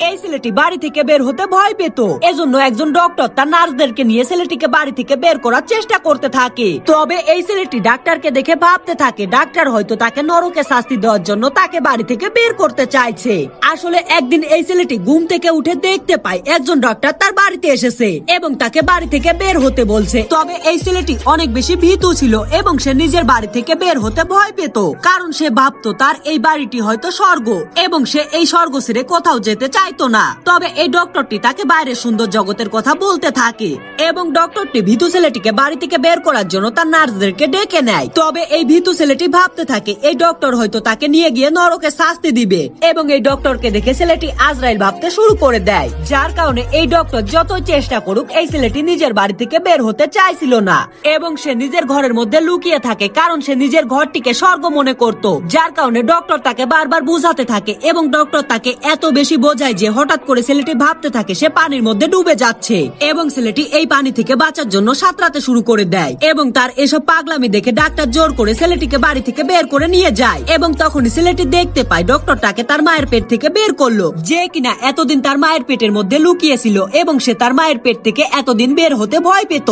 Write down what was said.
এই ছেলেটি বাড়ি থেকে বের হতে ভয় পেত। এজন্য একজন ডক্টর তার নার্সদেরকে নিয়ে ছেলেটিকে বাড়ি থেকে বের করার চেষ্টা করতে থাকে। তবে এই ছেলেটি ডাক্তারকে দেখে ভাবতে থাকে ডাক্তার হয়তো তাকে নরকে শাস্তি দেওয়ার জন্য তাকে বাড়ি থেকে বের করতে চাইছে। আসলে একদিন এই ছেলেটি ঘুম থেকে উঠে দেখতে পায় একজন ডক্টর তার বাড়িতে এসেছে এবং তাকে বাড়ি থেকে বের হতে বলছে। তবে এই ছেলেটি অনেক বেশি ভীতু ছিল এবং সে নিজের বাড়ি থেকে বের হতে ভয় পেত, কারণ সে ভাবতো তার এই বাড়িটি হয়তো স্বর্গ এবং সে এই স্বর্গ ছেড়ে কোথাও যেতে চাইতো না। তবে এই ডক্টরটি তাকে বাইরের সুন্দর জগতের কথা বলতে থাকে এবং ডক্টরটি ভীতু ছেলেটিকে বাড়ি থেকে বের করার জন্য তার নার্সদেরকে ডেকে নেয়। তবে এই ভীতু ছেলেটি ভাবতে থাকে এই ডক্টর হয়তো তাকে নিয়ে গিয়ে নরকে শাস্তি দিবে এবং এই ডক্টরকে দেখে ছেলেটি আজরাইল ভাবতে শুরু করে দেয়, যার কারণে এই ডক্টর যত চেষ্টা করুক এই ছেলেটি নিজের বাড়ি থেকে বের হতে চাইছিল না এবং সে নিজের ঘরের মধ্যে লুকিয়ে থাকে, কারণ সে নিজের ঘরটিকে স্বর্গ মনে করত। যার কারণে ডক্টর তাকে বারবার বুঝাতে থাকে এবং ডক্টর তাকে এত বেশি বোঝায় যে হঠাৎ করে ছেলেটি ভাবতে থাকে সে পানির মধ্যে ডুবে যাচ্ছে এবং ছেলেটি এই পানি থেকে বাঁচার জন্য সাঁতরাতে শুরু করে দেয় এবং তার এসব পাগলামি দেখে ডাক্তার জোর করে ছেলেটিকে বাড়ি থেকে বের করে নিয়ে যায় এবং তখনই ছেলেটি দেখতে পায় ডক্টর তাকে তার মায়ের পেট থেকে বের করলো, যে কিনা এতদিন তার মায়ের পেটের মধ্যে লুকিয়েছিল এবং সে তার মায়ের পেট থেকে এতদিন বের হতে ভয় পেত।